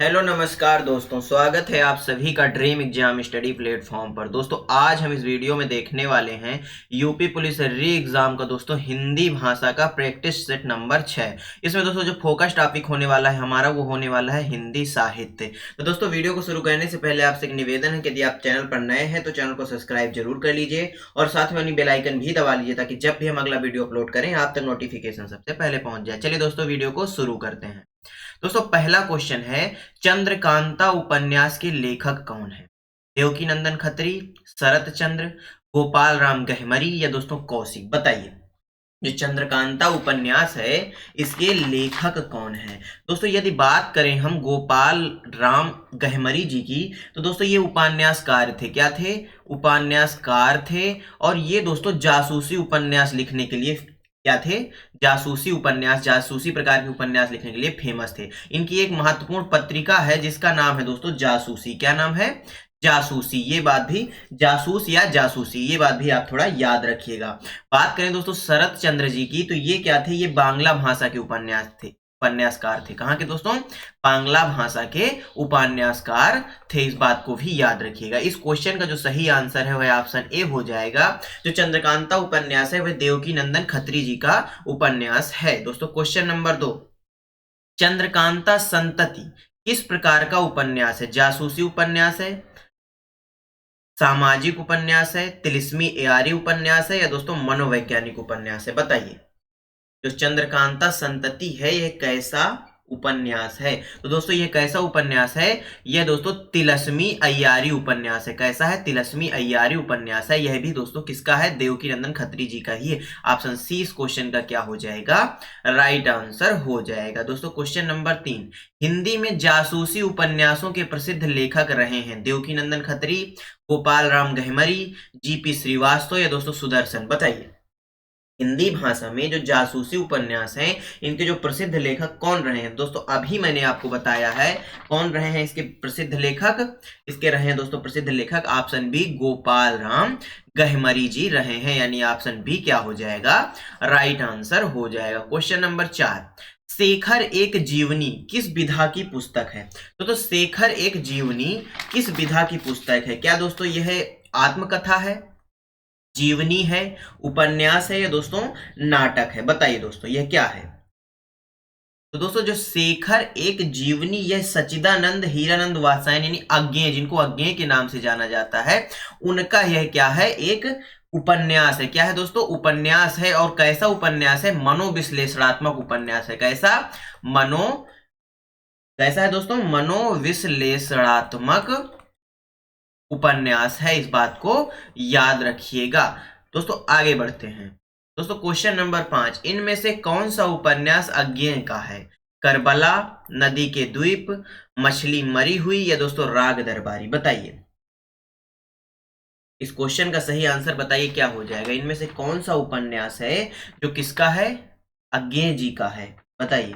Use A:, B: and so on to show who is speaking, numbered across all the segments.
A: Hello नमस्कार दोस्तों, स्वागत है आप सभी का ड्रीम एग्जाम स्टडी प्लेटफॉर्म पर। दोस्तों आज हम इस वीडियो में देखने वाले हैं यूपी पुलिस री एग्जाम का दोस्तों हिंदी भाषा का प्रैक्टिस सेट नंबर 6। इसमें दोस्तों जो फोकस टॉपिक होने वाला है हमारा वो होने वाला है हिंदी साहित्य। तो दोस्तों वीडियो को शुरू करने से पहले आपसे एक निवेदन है कि यदि आप चैनल पर नए हैं तो चैनल को सब्सक्राइब जरूर कर लीजिए और साथ में बेल आइकन भी दबा लीजिए ताकि जब भी हम अगला वीडियो अपलोड करें आप तक नोटिफिकेशन सबसे पहले पहुंच जाए। चलिए दोस्तों वीडियो को शुरू करते हैं। दोस्तों पहला क्वेश्चन है, चंद्रकांता उपन्यास के लेखक कौन है? देवकीनंदन खत्री, शरत चंद्र, गोपाल राम गहमरी या दोस्तों कौशिक? बताइए, जो चंद्रकांता उपन्यास है इसके लेखक कौन है? दोस्तों यदि बात करें हम गोपाल राम गहमरी जी की तो दोस्तों ये उपन्यासकार थे। क्या थे? उपन्यासकार थे। और ये दोस्तों जासूसी उपन्यास लिखने के लिए क्या थे? जासूसी उपन्यास, जासूसी प्रकार के उपन्यास लिखने के लिए फेमस थे। इनकी एक महत्वपूर्ण पत्रिका है जिसका नाम है दोस्तों जासूसी। क्या नाम है? जासूसी। ये बात भी, जासूस या जासूसी, ये बात भी आप थोड़ा याद रखिएगा। बात करें दोस्तों शरत चंद्र जी की तो ये क्या थे? ये बांग्ला भाषा के उपन्यासकार थे। कहाँ के दोस्तों? बांग्ला भाषा के उपन्यासकार थे। इस बात को भी याद रखिएगा। इस क्वेश्चन का जो सही आंसर है वह ऑप्शन ए हो जाएगा। जो चंद्रकांता उपन्यास है वह देवकीनंदन खत्री जी का उपन्यास है। दोस्तों क्वेश्चन नंबर 2, चंद्रकांता संतति किस प्रकार का उपन्यास है? जासूसी उपन्यास है, सामाजिक उपन्यास है, तिलिस्मी एआरी उपन्यास है या दोस्तों मनोवैज्ञानिक उपन्यास है? बताइए, जो चंद्रकांता संतति है यह कैसा उपन्यास है? तो दोस्तों ये कैसा उपन्यास है? यह दोस्तों तिलस्मी अय्यारी उपन्यास है। कैसा है? तिलस्मी अय्यारी उपन्यास है। यह भी दोस्तों किसका है? देवकीनंदन खत्री जी का ही है। ऑप्शन सी इस क्वेश्चन का क्या हो जाएगा? राइट आंसर हो जाएगा। दोस्तों क्वेश्चन नंबर 3, हिंदी में जासूसी उपन्यासों के प्रसिद्ध लेखक रहे हैं देवकीनंदन खत्री, गोपाल राम गहमरी, जीपी श्रीवास्तव या दोस्तों सुदर्शन? बताइए, हिंदी भाषा में जो जासूसी उपन्यास हैं इनके जो प्रसिद्ध लेखक कौन रहे हैं? दोस्तों अभी मैंने आपको बताया है कौन रहे हैं इसके प्रसिद्ध लेखक। इसके रहे हैं दोस्तों प्रसिद्ध लेखक ऑप्शन बी, गोपाल राम गहमरी जी रहे हैं। यानी ऑप्शन बी क्या हो जाएगा? राइट आंसर हो जाएगा। क्वेश्चन नंबर 4, शेखर एक जीवनी किस विधा की पुस्तक है? तो शेखर एक जीवनी किस विधा की पुस्तक है? क्या दोस्तों यह आत्मकथा है, जीवनी है, उपन्यास है या दोस्तों नाटक है? बताइए दोस्तों यह क्या है? तो दोस्तों जो शेखर एक जीवनी यह सच्चिदानंद हीरानंद वात्स्यायन यानी अज्ञेय, जिनको अज्ञेय के नाम से जाना जाता है, उनका यह क्या है? एक उपन्यास है। क्या है दोस्तों? उपन्यास है। और कैसा उपन्यास है? मनोविश्लेषणात्मक उपन्यास है। कैसा है दोस्तों? मनोविश्लेषणात्मक उपन्यास है। इस बात को याद रखिएगा। दोस्तों आगे बढ़ते हैं। दोस्तों क्वेश्चन नंबर 5, इनमें से कौन सा उपन्यास अज्ञेय का है? करबला, नदी के द्वीप, मछली मरी हुई या दोस्तों राग दरबारी? बताइए, इस क्वेश्चन का सही आंसर बताइए क्या हो जाएगा? इनमें से कौन सा उपन्यास है जो किसका है? अज्ञेय जी का है। बताइए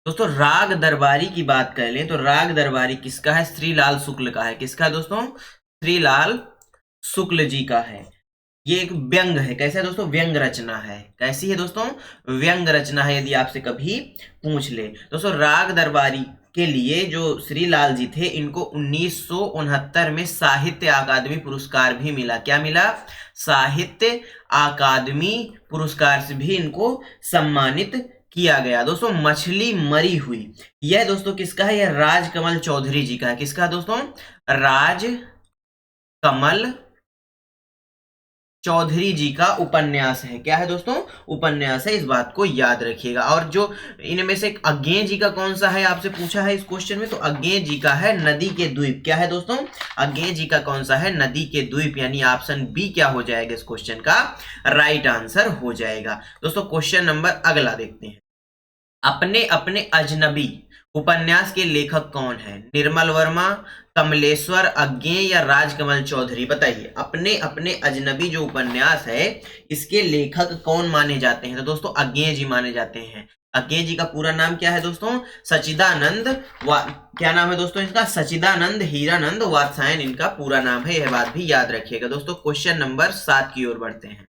A: दोस्तों, राग दरबारी की बात कर लें तो राग दरबारी किसका है? श्रीलाल शुक्ल का है। किसका है दोस्तों? श्रीलाल शुक्ल जी का है। ये एक व्यंग है। कैसा है दोस्तों? व्यंग रचना है। कैसी है दोस्तों? व्यंग रचना है। यदि आपसे कभी पूछ ले दोस्तों, राग दरबारी के लिए जो श्रीलाल जी थे इनको 1969 में साहित्य अकादमी पुरस्कार भी मिला। क्या मिला? साहित्य अकादमी पुरस्कार से भी इनको सम्मानित किया गया। दोस्तों मछली मरी हुई यह दोस्तों किसका है? यह राजकमल चौधरी जी का है। किसका है दोस्तों? राजकमल चौधरी जी का उपन्यास है। क्या है दोस्तों? उपन्यास है। इस बात को याद रखिएगा। और जो इनमें से अज्ञेय जी का कौन सा है आपसे पूछा है इस क्वेश्चन में, तो अज्ञेय जी का है नदी के द्वीप। क्या है दोस्तों? अज्ञेय जी का कौन सा है? नदी के द्वीप। यानी ऑप्शन बी क्या हो जाएगा इस क्वेश्चन का? राइट आंसर हो जाएगा। दोस्तों क्वेश्चन नंबर अगला देखते हैं। अपने अपने अजनबी उपन्यास के लेखक कौन है? निर्मल वर्मा, कमलेश्वर अज्ञेय या राजकमल चौधरी? बताइए, अपने अपने अजनबी जो उपन्यास है इसके लेखक कौन माने जाते हैं? तो दोस्तों अज्ञेय जी माने जाते हैं। अज्ञेय जी का पूरा नाम क्या है दोस्तों? क्या नाम है दोस्तों इसका? सच्चिदानंद हीरानंद वात्स्यायन इनका पूरा नाम है। यह बात भी याद रखिएगा। दोस्तों क्वेश्चन नंबर 7 की ओर बढ़ते हैं।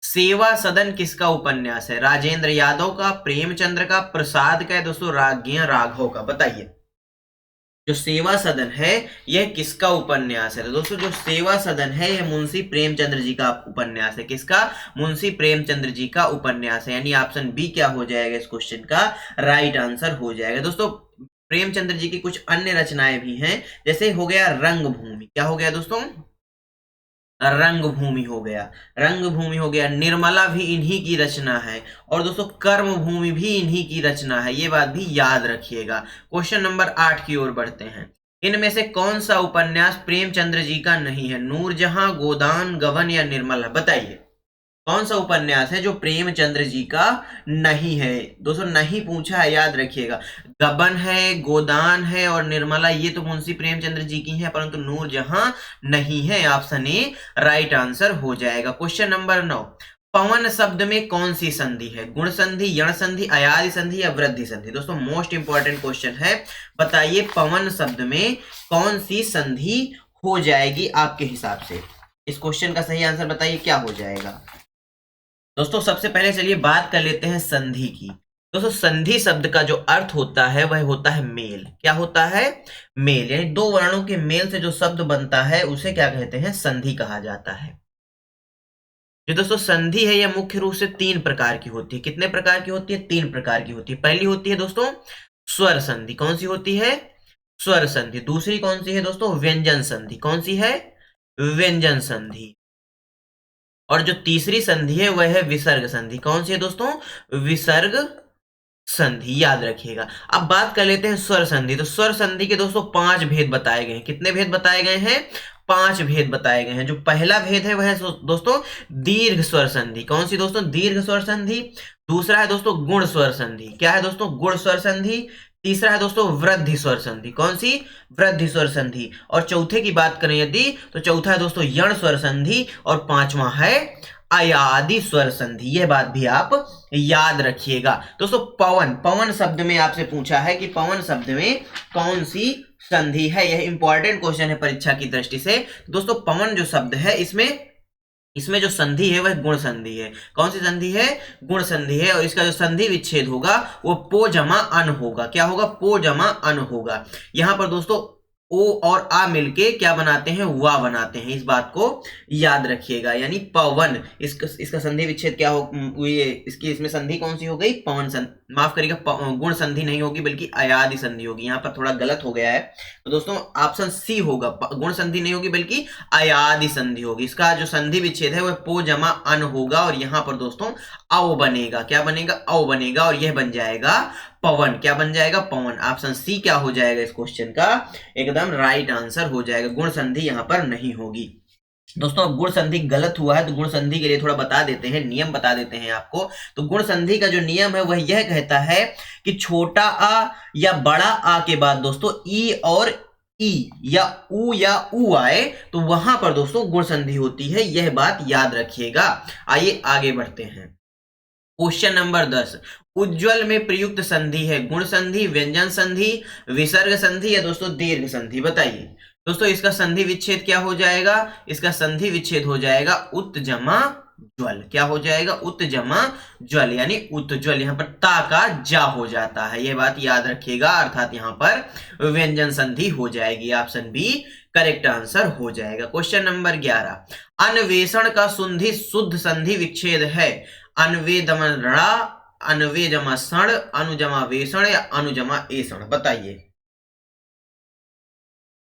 A: सेवा सदन किसका उपन्यास है? राजेंद्र यादव का, प्रेमचंद्र का, प्रसाद का है दोस्तों, राज्ञ राघव का? बताइए। जो सेवा सदन है यह किसका उपन्यास है? तो दोस्तों जो सेवा सदन है यह मुंशी प्रेमचंद्र जी का उपन्यास है। किसका? मुंशी प्रेमचंद्र जी का उपन्यास है, यानी ऑप्शन बी क्या हो जाएगा इस क्वेश्चन का राइट आंसर हो जाएगा। दोस्तों प्रेमचंद्र जी की कुछ अन्य रचनाएं भी हैं, जैसे हो गया रंगभूमि। क्या हो गया दोस्तों? रंगभूमि हो गया। रंगभूमि हो गया। निर्मला भी इन्हीं की रचना है। और दोस्तों कर्मभूमि भी इन्हीं की रचना है, ये बात भी याद रखिएगा। क्वेश्चन नंबर 8 की ओर बढ़ते हैं। इनमें से कौन सा उपन्यास प्रेमचंद्र जी का नहीं है? नूरजहां, गोदान, गबन या निर्मला? बताइए कौन सा उपन्यास है जो प्रेमचंद्र जी का नहीं है? दोस्तों नहीं पूछा है, याद रखिएगा। गबन है, गोदान है और निर्मला, ये तो मुंशी प्रेमचंद्र जी की है, परंतु नूरजहां नहीं है। ऑप्शन ए राइट आंसर हो जाएगा। Question number 9। पवन शब्द में कौन सी संधि है? गुण संधि, यण संधि, अयादि संधि या वृद्धि संधि? दोस्तों मोस्ट इंपॉर्टेंट क्वेश्चन है, बताइए पवन शब्द में कौन सी संधि हो जाएगी आपके हिसाब से? इस क्वेश्चन का सही आंसर बताइए क्या हो जाएगा। दोस्तों सबसे पहले चलिए बात कर लेते हैं संधि की। दोस्तों संधि शब्द का जो अर्थ होता है वह होता है मेल। क्या होता है? मेल, यानी दो वर्णों के मेल से जो शब्द बनता है उसे क्या कहते हैं? संधि कहा जाता है। जो दोस्तों संधि है यह मुख्य रूप से 3 प्रकार की होती है। कितने प्रकार की होती है? 3 प्रकार की होती है। पहली होती है दोस्तों स्वर संधि। कौन सी होती है? स्वर संधि। दूसरी कौन सी है दोस्तों? व्यंजन संधि। कौन सी है? व्यंजन संधि। और जो तीसरी संधि है वह है विसर्ग संधि। कौन सी है दोस्तों? विसर्ग संधि, याद रखिएगा। अब बात कर लेते हैं स्वर संधि। तो स्वर संधि के दोस्तों 5 भेद बताए गए हैं। कितने भेद बताए गए हैं? 5 भेद बताए गए हैं। जो पहला भेद है वह है दोस्तों दीर्घ स्वर संधि। कौन सी दोस्तों? दीर्घ स्वर संधि। दूसरा है दोस्तों गुण स्वर संधि। क्या है दोस्तों? गुण स्वर संधि। तीसरा है दोस्तों वृद्धि स्वर संधि। कौन सी? वृद्धि स्वर संधि। और चौथे की बात करें यदि, तो चौथा है दोस्तों यण स्वर संधि और पांचवा है अयादि स्वर संधि। यह बात भी आप याद रखिएगा। दोस्तों पवन, पवन शब्द में आपसे पूछा है कि पवन शब्द में कौन सी संधि है। यह इंपॉर्टेंट क्वेश्चन है परीक्षा की दृष्टि से। दोस्तों पवन जो शब्द है इसमें जो संधि है वह गुण संधि है। कौन सी संधि है? गुण संधि है। और इसका जो संधि विच्छेद होगा वो पो जमा अन होगा। क्या होगा? पो जमा अन होगा। यहां पर दोस्तों ओ और आ मिलके क्या बनाते हैं? वा बनाते हैं। इस बात को याद रखिएगा। यानी पवन, इसका संधि विच्छेद क्या हो, ये इसकी इसमें संधि कौन सी हो गई? पवन संधि। माफ करिएगा, गुण संधि नहीं होगी बल्कि अयादि संधि होगी। यहाँ पर थोड़ा गलत हो गया है, तो दोस्तों ऑप्शन सी होगा। गुण संधि नहीं होगी बल्कि अयादि संधि होगी। इसका जो संधि विच्छेद है वह पो जमा अन होगा और यहाँ पर दोस्तों औ बनेगा। क्या बनेगा? औ बनेगा और यह बन जाएगा पवन। क्या बन जाएगा? पवन। ऑप्शन सी क्या हो जाएगा इस क्वेश्चन का? एकदम राइट आंसर हो जाएगा। गुण संधि यहां पर नहीं होगी। दोस्तों अब गुण संधि गलत हुआ है तो गुण संधि के लिए थोड़ा बता देते हैं, नियम बता देते हैं आपको। तो गुण संधि का जो नियम है वह यह कहता है कि छोटा आ या बड़ा आ के बाद दोस्तों ई और ई या ऊ आए तो वहां पर दोस्तों गुण संधि होती है। यह बात याद रखिएगा। आइए आगे बढ़ते हैं। Question number 10। उज्ज्वल में प्रयुक्त संधि है गुण संधि, व्यंजन संधि, विसर्ग संधि या दोस्तों दीर्घ संधि? बताइए दोस्तों इसका संधि विच्छेद क्या हो जाएगा? इसका संधि विच्छेद हो जाएगा उत जमा ज्वल। क्या हो जाएगा? उत जमा ज्वल, यानी उज्ज्वल। यहाँ पर ता का जा हो जाता है, यह बात याद रखिएगा। अर्थात यहाँ पर व्यंजन संधि हो जाएगी। ऑप्शन बी करेक्ट आंसर हो जाएगा। Question number 11। अन्वेषण का संधि शुद्ध संधि विच्छेद है अन्वेदमणा, अन्वेजमा सण, अनुजमा वेषण या अनुजमा एषण? बताइए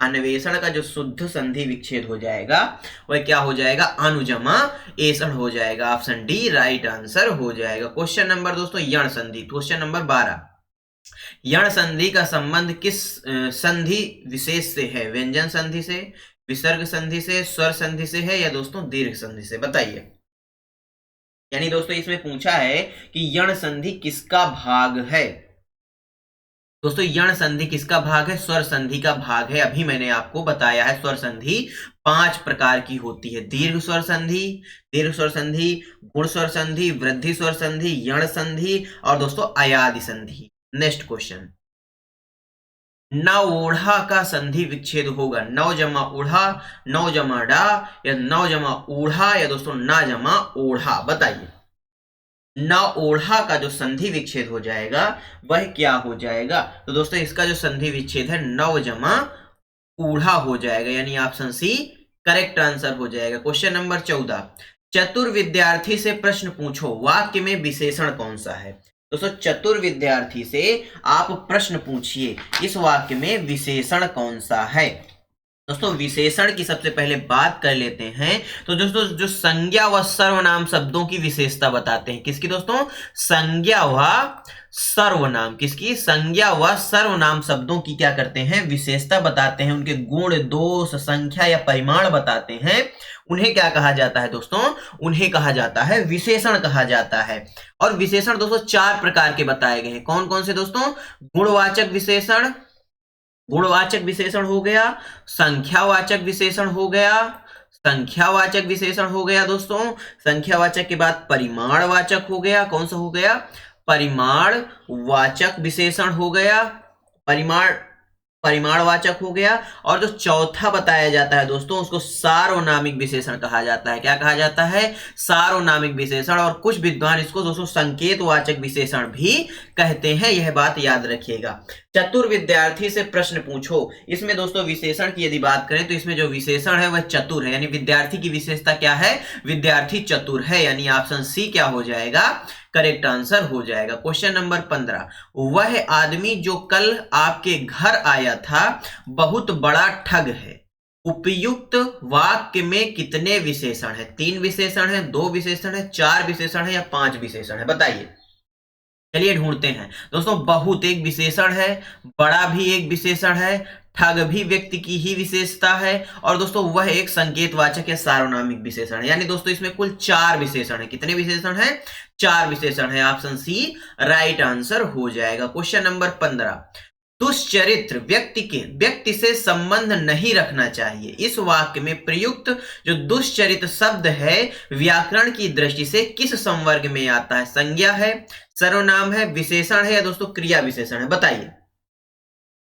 A: अन्वेषण का जो शुद्ध संधि विच्छेद हो जाएगा वह क्या हो जाएगा? अनुजमा एषण हो जाएगा। ऑप्शन डी राइट आंसर हो जाएगा। क्वेश्चन नंबर दोस्तों यण संधि। Question number 12। यण संधि का संबंध किस संधि विशेष से है? व्यंजन संधि से, विसर्ग संधि से, स्वर संधि से है या दोस्तों दीर्घ संधि से? बताइए। यानी दोस्तों इसमें पूछा है कि यण संधि किसका भाग है। दोस्तों यण संधि किसका भाग है? स्वर संधि का भाग है। अभी मैंने आपको बताया है स्वर संधि 5 प्रकार की होती है। दीर्घ स्वर संधि, दीर्घ स्वर संधि, गुण स्वर संधि, वृद्धि स्वर संधि, यण संधि और दोस्तों अयादि संधि। Next question. न ओढ़ा का संधि विच्छेद होगा। नौ जमा ओढ़ा, नौ जमा डा, या नौ जमा ओढ़ा, या दोस्तों ना जमा ओढ़ा। बताइए, न ओढ़ा का जो संधि विच्छेद हो जाएगा वह क्या हो जाएगा? तो दोस्तों इसका जो संधि विच्छेद है नौ जमा ऊढ़ा हो जाएगा, यानी ऑप्शन सी करेक्ट आंसर हो जाएगा। क्वेश्चन नंबर 14, चतुर विद्यार्थी से प्रश्न पूछो, वाक्य में विशेषण कौन सा है? दोस्तों चतुर विद्यार्थी से आप प्रश्न पूछिए, इस वाक्य में विशेषण कौन सा है? दोस्तों विशेषण की सबसे पहले बात कर लेते हैं। तो दोस्तों जो संज्ञा व सर्वनाम शब्दों की विशेषता बताते हैं, किसकी दोस्तों? संज्ञा व सर्वनाम, किसकी? संज्ञा व सर्वनाम शब्दों की क्या करते हैं? विशेषता बताते हैं, उनके गुण, दोष, संख्या या परिमाण बताते हैं। उन्हें क्या कहा जाता है दोस्तों? उन्हें कहा जाता है विशेषण कहा जाता है। और विशेषण दोस्तों चार प्रकार के बताए गए हैं। कौन कौन से दोस्तों? गुणवाचक विशेषण, गुणवाचक विशेषण हो गया, संख्यावाचक विशेषण हो गया, संख्यावाचक विशेषण हो गया दोस्तों, संख्यावाचक के बाद परिमाणवाचक हो गया। कौन सा हो गया? परिमाणवाचक विशेषण हो गया, परिमाणवाचक हो गया। और जो चौथा बताया जाता है दोस्तों उसको सार्वनामिक विशेषण कहा जाता है। क्या कहा जाता है? सार्वनामिक विशेषण। और कुछ विद्वान इसको दोस्तों संकेतवाचक विशेषण भी कहते हैं, यह बात याद रखिएगा। चतुर विद्यार्थी से प्रश्न पूछो, इसमें दोस्तों विशेषण की यदि बात करें तो इसमें जो विशेषण है वह चतुर है, यानी विद्यार्थी की विशेषता क्या है? विद्यार्थी चतुर है, यानी ऑप्शन सी क्या हो जाएगा? करेक्ट आंसर हो जाएगा। क्वेश्चन नंबर 15, वह आदमी जो कल आपके घर आया था बहुत बड़ा ठग है। उपयुक्त वाक्य में कितने विशेषण है? 3 विशेषण है, 2 विशेषण है, 4 विशेषण है या 5 विशेषण है? बताइए। चलिए ढूंढते हैं दोस्तों। बहुत एक विशेषण है, बड़ा भी एक विशेषण है, ठग भी व्यक्ति की ही विशेषता है, और दोस्तों वह एक संकेतवाचक या सार्वनामिक विशेषण है। यानी दोस्तों इसमें कुल 4 विशेषण है। कितने विशेषण है? 4 विशेषण है। ऑप्शन सी राइट आंसर हो जाएगा। क्वेश्चन नंबर 15, दुष्चरित्र व्यक्ति से संबंध नहीं रखना चाहिए। इस वाक्य में प्रयुक्त जो दुष्चरित्र शब्द है व्याकरण की दृष्टि से किस संवर्ग में आता है? संज्ञा है, सर्वनाम है, विशेषण है, या दोस्तों क्रिया विशेषण है? बताइए।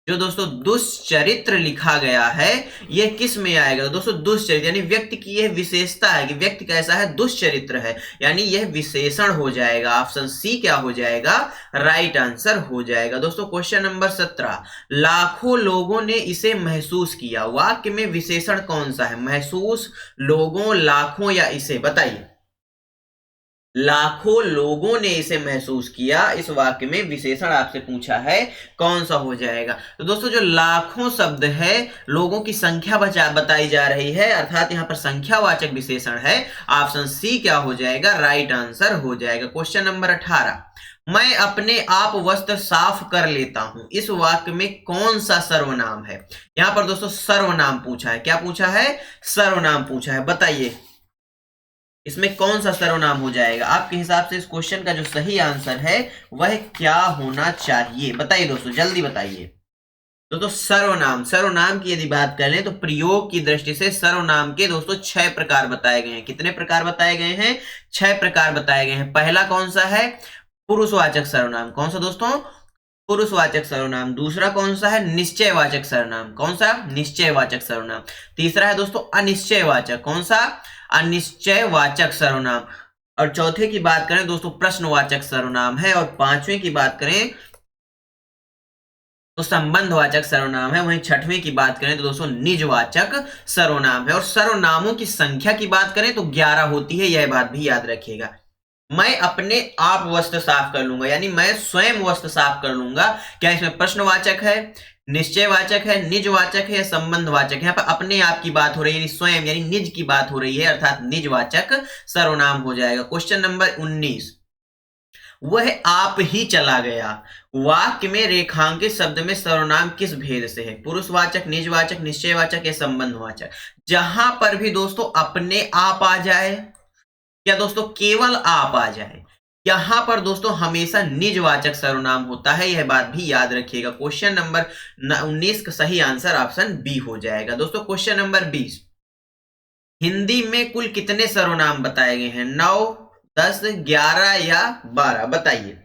A: जो दोस्तों दुष्चरित्र लिखा गया है यह किस में आएगा? तो दोस्तों दुष्चरित्र यानी व्यक्ति की यह विशेषता है कि व्यक्ति कैसा है? दुष्चरित्र है, यानी यह विशेषण हो जाएगा। ऑप्शन सी क्या हो जाएगा? राइट आंसर हो जाएगा। दोस्तों क्वेश्चन नंबर 17, लाखों लोगों ने इसे महसूस किया। वाक्य में विशेषण कौन सा है? महसूस, लोगों, लाखों या इसे? बताइए। लाखों लोगों ने इसे महसूस किया, इस वाक्य में विशेषण आपसे पूछा है, कौन सा हो जाएगा? तो दोस्तों जो लाखों शब्द है लोगों की संख्या बताई जा रही है, अर्थात यहां पर संख्यावाचक विशेषण है। ऑप्शन सी क्या हो जाएगा? राइट आंसर हो जाएगा। क्वेश्चन नंबर 18, मैं अपने आप वस्त्र साफ कर लेता हूं। इस वाक्य में कौन सा सर्वनाम है? यहां पर दोस्तों सर्वनाम पूछा है। क्या पूछा है? सर्वनाम पूछा है। बताइए इसमें कौन सा सर्वनाम हो जाएगा? आपके हिसाब से इस क्वेश्चन का जो सही आंसर है वह क्या होना चाहिए? बताइए दोस्तों, जल्दी बताइए। दोस्तों सर्वनाम, सर्वनाम की यदि बात कर लें तो प्रयोग की दृष्टि से सर्वनाम के दोस्तों 6 प्रकार बताए गए हैं। कितने प्रकार बताए गए हैं? 6 प्रकार बताए गए हैं। पहला कौन सा है? पुरुषवाचक सर्वनाम। कौन सा दोस्तों? पुरुषवाचक सर्वनाम। दूसरा कौन सा है? निश्चयवाचक सर्वनाम। कौन सा? निश्चयवाचक सर्वनाम। तीसरा है दोस्तों अनिश्चयवाचक। कौन सा? अनिश्चयवाचक सर्वनाम। और चौथे की बात करें दोस्तों प्रश्नवाचक सर्वनाम है। और पांचवें की बात करें तो संबंधवाचक सर्वनाम है। वहीं छठवें की बात करें तो दोस्तों निजवाचक सर्वनाम है। और सर्वनामों की संख्या की बात करें तो 11 होती है, यह बात भी याद रखिएगा। मैं अपने आप वस्त्र साफ कर लूंगा, यानी मैं स्वयं वस्त्र साफ कर लूंगा। क्या इसमें प्रश्नवाचक है, निश्चयवाचक है, निजवाचक है या संबंधवाचक है? यहाँ पर अपने आप की बात हो रही है, यानी स्वयं यानी निज की बात हो रही है, अर्थात निजवाचक सर्वनाम हो जाएगा। क्वेश्चन नंबर 19, वह आप ही चला गया। वाक्य में रेखांकित शब्द में सर्वनाम किस भेद से है? पुरुषवाचक, निजवाचक, निश्चयवाचक या संबंधवाचक? जहां पर भी दोस्तों अपने आप आ जाए या दोस्तों केवल आप आ जाए, यहां पर दोस्तों हमेशा निजवाचक सर्वनाम होता है, यह बात भी याद रखिएगा। क्वेश्चन नंबर 19 का सही आंसर ऑप्शन बी हो जाएगा। दोस्तों क्वेश्चन नंबर 20, हिंदी में कुल कितने सर्वनाम बताए गए हैं? 9, 10, 11 या 12? बताइए।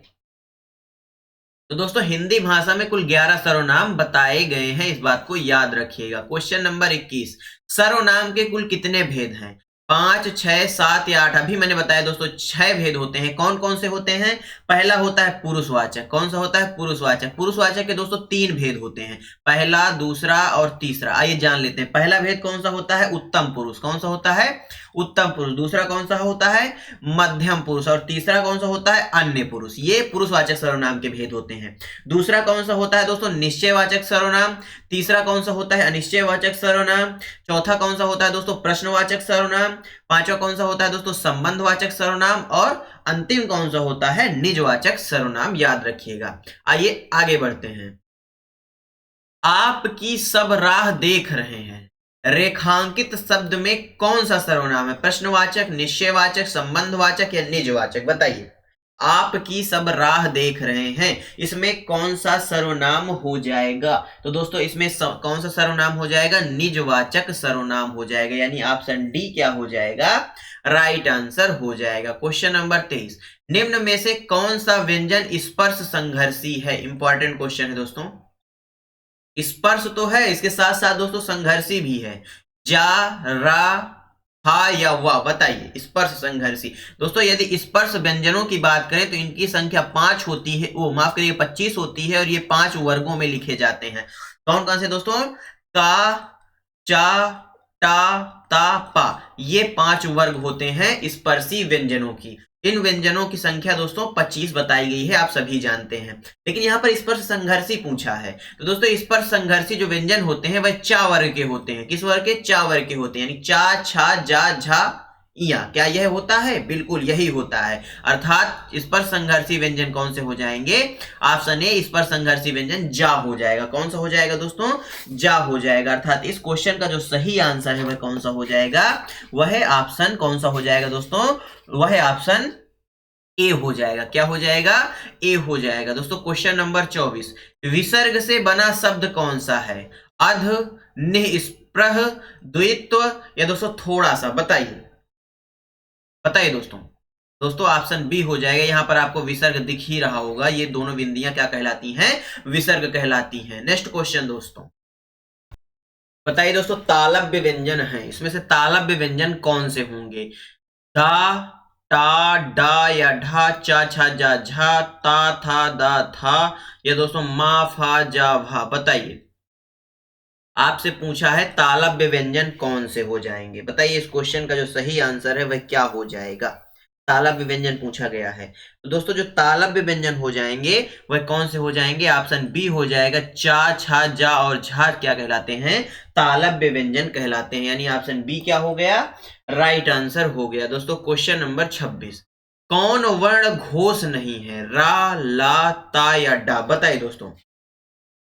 A: तो दोस्तों हिंदी भाषा में कुल 11 सर्वनाम बताए गए हैं, इस बात को याद रखिएगा। क्वेश्चन नंबर 21, सर्वनाम के कुल कितने भेद हैं? 5, 6, 7 या 8? अभी मैंने बताया दोस्तों 6 भेद होते हैं। कौन कौन से होते हैं? पहला होता है पुरुषवाचक। कौन सा होता है? पुरुषवाचक। पुरुषवाचक के दोस्तों 3 भेद होते हैं, पहला, दूसरा और तीसरा। आइए जान लेते हैं। पहला भेद कौन सा होता है? उत्तम पुरुष। कौन सा होता है? उत्तम पुरुष। दूसरा कौन सा होता है? मध्यम पुरुष। और तीसरा कौन सा होता है? अन्य पुरुष। ये पुरुषवाचक सर्वनाम के भेद होते हैं। दूसरा कौन सा होता है दोस्तों? निश्चयवाचक सर्वनाम। तीसरा कौन सा होता है? अनिश्चयवाचक सर्वनाम। चौथा कौन सा होता है दोस्तों? प्रश्नवाचक सर्वनाम। पांचवा कौन सा होता है दोस्तों? संबंधवाचक सर्वनाम। और अंतिम कौन सा होता है? निजवाचक सर्वनाम। याद रखिएगा। आइए आगे बढ़ते हैं। आपकी सब राह देख रहे हैं, रेखांकित शब्द में कौन सा सर्वनाम है? प्रश्नवाचक, निश्चयवाचक, संबंधवाचक या निजवाचक? बताइए। आपकी सब राह देख रहे हैं, इसमें कौन सा सर्वनाम हो जाएगा? तो दोस्तों इसमें कौन सा सर्वनाम हो जाएगा? निजवाचक सर्वनाम हो जाएगा, यानी ऑप्शन डी क्या हो जाएगा? राइट आंसर हो जाएगा। क्वेश्चन नंबर 23, निम्न में से कौन सा व्यंजन स्पर्श संघर्षी है? इंपॉर्टेंट क्वेश्चन है दोस्तों। स्पर्श तो है, इसके साथ साथ दोस्तों संघर्षी भी है। जा, रा, हा या वाह? बताइए। स्पर्श संघर्षी। दोस्तों यदि स्पर्श व्यंजनों की बात करें तो इनकी संख्या 5 होती है, वो माफ करिए 25 होती है, और ये 5 वर्गों में लिखे जाते हैं। कौन कौन से दोस्तों? का, चा, टा, ता, पा। ये 5 वर्ग होते हैं स्पर्शी व्यंजनों की। इन व्यंजनों की संख्या दोस्तों 25 बताई गई है, आप सभी जानते हैं। लेकिन यहाँ पर स्पर्श संघर्षी पूछा है, तो दोस्तों स्पर्श संघर्षी जो व्यंजन होते हैं वह चा वर्ग के होते हैं। किस वर्ग के? चा वर्ग के होते हैं, यानी चा, छा, जा, झा, इया। क्या यह होता है? बिल्कुल यही होता है। अर्थात स्पर्श संघर्षी व्यंजन कौन से हो जाएंगे? ऑप्शन ए, स्पर्श संघर्षी व्यंजन जा हो जाएगा। कौन सा हो जाएगा दोस्तों? जा हो जाएगा। अर्थात इस क्वेश्चन का जो सही आंसर है वह कौन सा हो जाएगा? वह ऑप्शन कौन सा हो जाएगा दोस्तों? वह ऑप्शन ए हो जाएगा। क्या हो जाएगा? ए हो जाएगा। दोस्तों क्वेश्चन नंबर 24, विसर्ग से बना शब्द कौन सा है? अध, निःस्पृह, द्वित्व या दोस्तों थोड़ा सा? बताइए। बताइए दोस्तों। दोस्तों ऑप्शन बी हो जाएगा। यहां पर आपको विसर्ग दिख ही रहा होगा, ये दोनों बिंदियां क्या कहलाती हैं? विसर्ग कहलाती हैं। नेक्स्ट क्वेश्चन दोस्तों, बताइए दोस्तों। तालव्य व्यंजन है, इसमें से तालव्य व्यंजन कौन से होंगे? धा, टा, डा या ढा, चा, छा, जा, झा, ता, था, दा, था या दोस्तों मा, फा, जा, भा? बताइए। आपसे पूछा है तालव्य व्यंजन कौन से हो जाएंगे। बताइए इस क्वेश्चन का जो सही आंसर है वह क्या हो जाएगा? तालव्य व्यंजन पूछा गया है, तो दोस्तों जो तालव्य व्यंजन हो जाएंगे वह कौन से हो जाएंगे? ऑप्शन बी हो जाएगा। चा, छा, जा और झा क्या कहलाते हैं? तालव्य व्यंजन कहलाते हैं, यानी ऑप्शन बी क्या हो गया? राइट आंसर हो गया। दोस्तों क्वेश्चन नंबर 26, कौन वर्ण घोष नहीं है? रा, ला, ता या डा? बताइए दोस्तों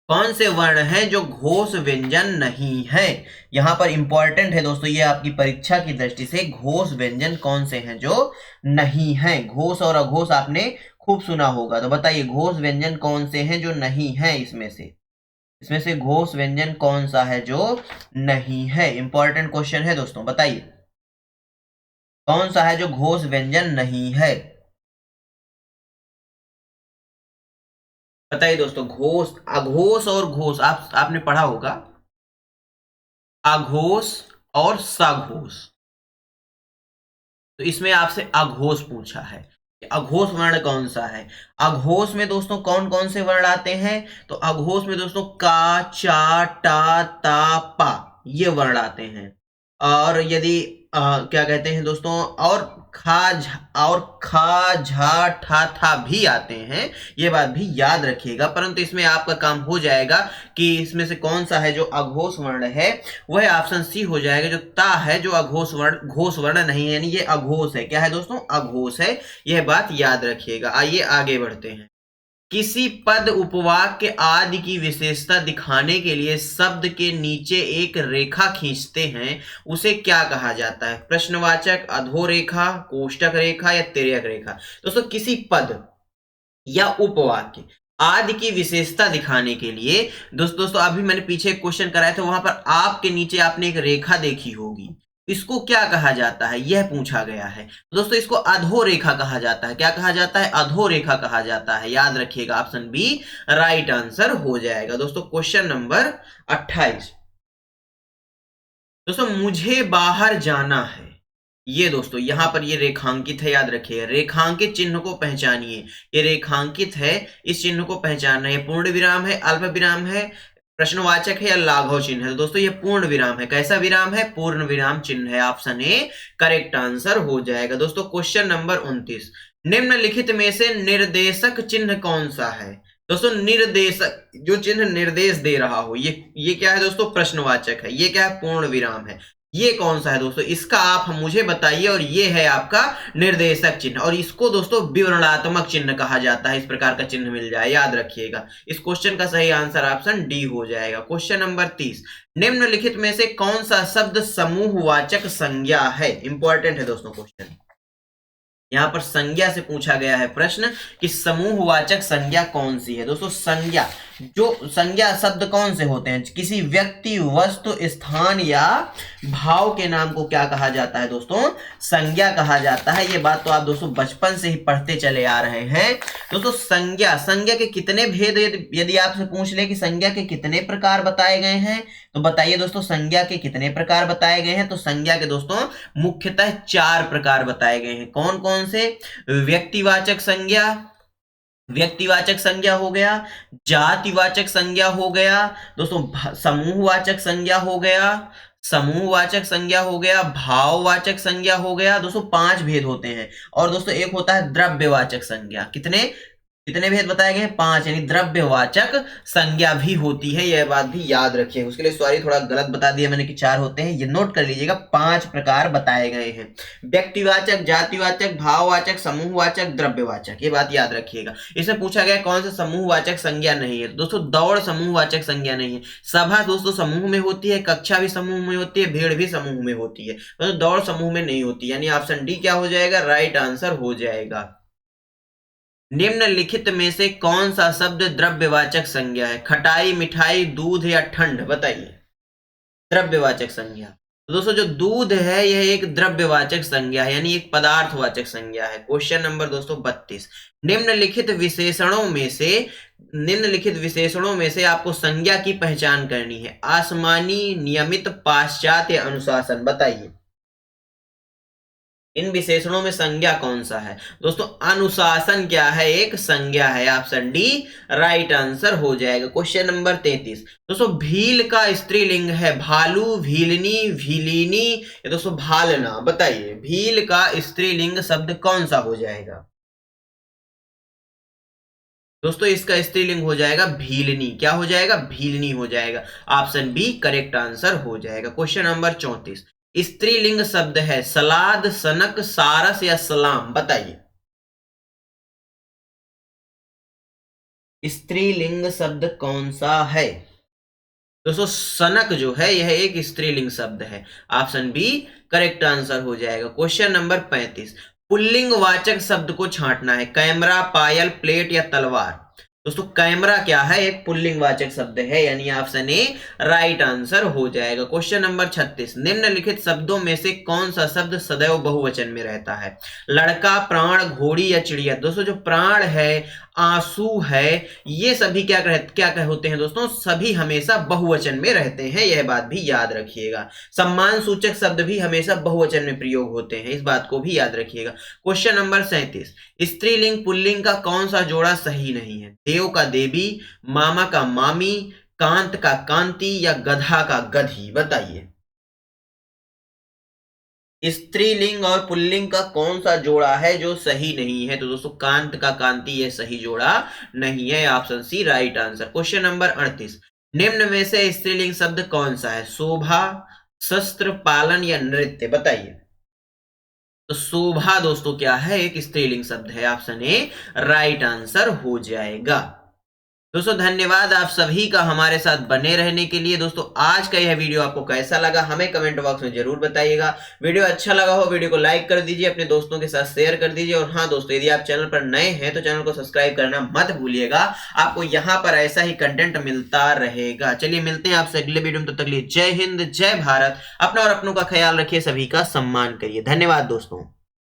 A: कौन से वर्ण हैं जो घोष व्यंजन नहीं है? यहां पर इंपॉर्टेंट है दोस्तों, ये आपकी परीक्षा की दृष्टि से, घोष व्यंजन कौन से हैं जो नहीं है? घोष और अघोष आपने खूब सुना होगा, तो बताइए घोष व्यंजन कौन से हैं जो नहीं है? इसमें से घोष व्यंजन कौन सा है जो नहीं है? इंपॉर्टेंट क्वेश्चन है दोस्तों, बताइए कौन सा है जो घोष व्यंजन नहीं है? बताइए दोस्तों। घोष, अघोष और घोष आपने पढ़ा होगा, अघोष और सघोष। तो इसमें आपसे अघोष पूछा है, अघोष वर्ण कौन सा है? अघोष में दोस्तों कौन कौन से वर्ण आते हैं? तो अघोष में दोस्तों का, चा, टा, ता, पा ये वर्ण आते हैं। और यदि क्या कहते हैं दोस्तों, और खा, झा, ठा, था भी आते हैं, ये बात भी याद रखिएगा। परंतु इसमें आपका काम हो जाएगा कि इसमें से कौन सा है जो अघोष वर्ण है, वह ऑप्शन सी हो जाएगा। जो ता है जो अघोष वर्ण, घोष वर्ण नहीं है, यानी ये अघोष है। क्या है दोस्तों? अघोष है, यह बात याद रखिएगा। आइए आगे बढ़ते हैं। किसी पद उपवाक्य आदि की विशेषता दिखाने के लिए शब्द के नीचे एक रेखा खींचते हैं, उसे क्या कहा जाता है? प्रश्नवाचक, अधोरेखा, कोष्टक रेखा या तिर्यक रेखा? दोस्तों किसी पद या उपवाक्य आदि की विशेषता दिखाने के लिए, दोस्तों अभी मैंने पीछे एक क्वेश्चन कराया था, वहां पर आपके नीचे आपने एक रेखा देखी होगी, इसको क्या कहा जाता है, यह पूछा गया है। दोस्तों इसको अधोरेखा कहा जाता है। क्या कहा जाता है, अधोरेखा कहा जाता है। याद रखिएगा, ऑप्शन बी राइट आंसर हो जाएगा। दोस्तों क्वेश्चन नंबर 28। दोस्तों मुझे बाहर जाना है, ये दोस्तों यहां पर ये रेखांकित है, याद रखिए रेखांकित चिन्ह को पहचानिए। ये रेखांकित है, इस चिन्ह को पहचानना है। पूर्ण विराम है, अल्प विराम है, प्रश्नवाचक है या लाघव चिन्ह है। तो दोस्तों ये पूर्ण विराम है। कैसा विराम है, पूर्ण विराम चिन्ह है। ऑप्शन ए करेक्ट आंसर हो जाएगा। दोस्तों क्वेश्चन नंबर 29, निम्नलिखित में से निर्देशक चिन्ह कौन सा है। दोस्तों निर्देशक, जो चिन्ह निर्देश दे रहा हो, ये क्या है दोस्तों, प्रश्नवाचक है। ये क्या है, पूर्ण विराम है। ये कौन सा है दोस्तों, इसका आप मुझे बताइए। और ये है आपका निर्देशक चिन्ह, और इसको दोस्तों विवरणात्मक चिन्ह कहा जाता है। इस प्रकार का चिन्ह मिल जाए, याद रखिएगा। इस क्वेश्चन का सही आंसर ऑप्शन डी हो जाएगा। क्वेश्चन नंबर 30, निम्नलिखित में से कौन सा शब्द समूहवाचक संज्ञा है। इंपॉर्टेंट है दोस्तों क्वेश्चन। यहां पर संज्ञा से पूछा गया है प्रश्न कि समूहवाचक संज्ञा कौन सी है। दोस्तों संज्ञा, जो संज्ञा शब्द कौन से होते हैं, किसी व्यक्ति, वस्तु, स्थान या भाव के नाम को क्या कहा जाता है दोस्तों, संज्ञा कहा जाता है। ये बात तो आप दोस्तों बचपन से ही पढ़ते चले आ रहे हैं। दोस्तों संज्ञा, संज्ञा के कितने भेद, यदि आपसे पूछ ले कि संज्ञा के कितने प्रकार बताए गए हैं, तो बताइए दोस्तों संज्ञा के कितने प्रकार बताए गए हैं। तो संज्ञा के दोस्तों मुख्यतः 4 प्रकार बताए गए हैं। कौन कौन से, व्यक्तिवाचक संज्ञा, व्यक्तिवाचक संज्ञा हो गया, जातिवाचक संज्ञा हो गया, दोस्तों समूहवाचक संज्ञा हो गया, समूहवाचक संज्ञा हो गया, भाववाचक संज्ञा हो गया। दोस्तों 5 भेद होते हैं। और दोस्तों एक होता है द्रव्यवाचक संज्ञा। कितने कितने भेद बताए गए हैं, 5, यानी द्रव्यवाचक संज्ञा भी होती है। यह बात भी याद रखिए। उसके लिए सॉरी, थोड़ा गलत बता दिया मैंने कि 4 होते हैं। ये नोट कर लीजिएगा, 5 प्रकार बताए गए हैं। व्यक्तिवाचक, जातिवाचक, भाववाचक, समूहवाचक, द्रव्यवाचक, ये बात याद रखिएगा। इसमें पूछा गया कौन सा समूहवाचक संज्ञा नहीं है। दोस्तों दौड़ समूहवाचक संज्ञा नहीं है। सभा दोस्तों समूह में होती है, कक्षा भी समूह में होती है, भीड़ भी समूह में होती है। तो दौड़ समूह में नहीं होती, यानी ऑप्शन डी क्या हो जाएगा, राइट आंसर हो जाएगा। निम्नलिखित में से कौन सा शब्द द्रव्यवाचक संज्ञा है। खटाई, मिठाई, दूध या ठंड, बताइए। द्रव्यवाचक संज्ञा, तो दोस्तों जो दूध है यह एक द्रव्यवाचक संज्ञा है, यानी एक पदार्थवाचक संज्ञा है। क्वेश्चन नंबर दोस्तों 32, निम्नलिखित विशेषणों में से आपको संज्ञा की पहचान करनी है। आसमानी, नियमित, पाश्चात्य, अनुशासन, बताइए। इन विशेषणों में संज्ञा कौन सा है। दोस्तों अनुशासन क्या है, एक संज्ञा है। ऑप्शन डी राइट आंसर हो जाएगा। क्वेश्चन नंबर 33, दोस्तों भील का स्त्रीलिंग है। भालू, भीलनी, भीलिनी, या दोस्तों भालना, बताइए भील का स्त्रीलिंग शब्द कौन सा हो जाएगा। दोस्तों इसका स्त्रीलिंग हो जाएगा भीलनी। क्या हो जाएगा, भीलनी हो जाएगा। ऑप्शन बी करेक्ट आंसर हो जाएगा। क्वेश्चन नंबर 34, स्त्रीलिंग शब्द है सलाद, सनक, सारस या सलाम, बताइए। स्त्रीलिंग शब्द कौन सा है। दोस्तों सनक जो है यह एक स्त्रीलिंग शब्द है। ऑप्शन बी करेक्ट आंसर हो जाएगा। क्वेश्चन नंबर 35, पुल्लिंग वाचक शब्द को छांटना है। कैमरा, पायल, प्लेट या तलवार। दोस्तों कैमरा क्या है, एक पुल्लिंग वाचक शब्द है, यानी ऑप्शन ए राइट आंसर हो जाएगा। क्वेश्चन नंबर 36, निम्नलिखित शब्दों में से कौन सा शब्द सदैव बहुवचन में रहता है। लड़का, प्राण, घोड़ी या चिड़िया। दोस्तों जो प्राण है, आंसू है, ये सभी क्या होते हैं दोस्तों, सभी हमेशा बहुवचन में रहते हैं। यह बात भी याद रखिएगा। सम्मान सूचक शब्द भी हमेशा बहुवचन में प्रयोग होते हैं, इस बात को भी याद रखिएगा। क्वेश्चन नंबर 37, स्त्रीलिंग पुल्लिंग का कौन सा जोड़ा सही नहीं है। देव का देवी, मामा का मामी, कांत का कांति या गधा का गधी, बताइए। स्त्रीलिंग और पुल्लिंग का कौन सा जोड़ा है जो सही नहीं है। तो दोस्तों कांत का कांति यह सही जोड़ा नहीं है। Option C right answer. Question number 38, निम्न में से स्त्रीलिंग शब्द कौन सा है। शोभा, शस्त्र, पालन या नृत्य, बताइए। तो शोभा दोस्तों क्या है, एक स्त्रीलिंग शब्द है। ऑप्शन ए राइट आंसर हो जाएगा। दोस्तों धन्यवाद आप सभी का हमारे साथ बने रहने के लिए। दोस्तों आज का यह वीडियो आपको कैसा लगा हमें कमेंट बॉक्स में जरूर बताइएगा। वीडियो अच्छा लगा हो वीडियो को लाइक कर दीजिए, अपने दोस्तों के साथ शेयर कर दीजिए। और हाँ दोस्तों, यदि आप चैनल पर नए हैं तो चैनल को सब्सक्राइब करना मत भूलिएगा, आपको यहाँ पर ऐसा ही कंटेंट मिलता रहेगा। चलिए मिलते हैं आपसे अगले वीडियो में, तब तक के लिए जय हिंद जय भारत। अपना और अपनों का ख्याल रखिए, सभी का सम्मान करिए। धन्यवाद दोस्तों।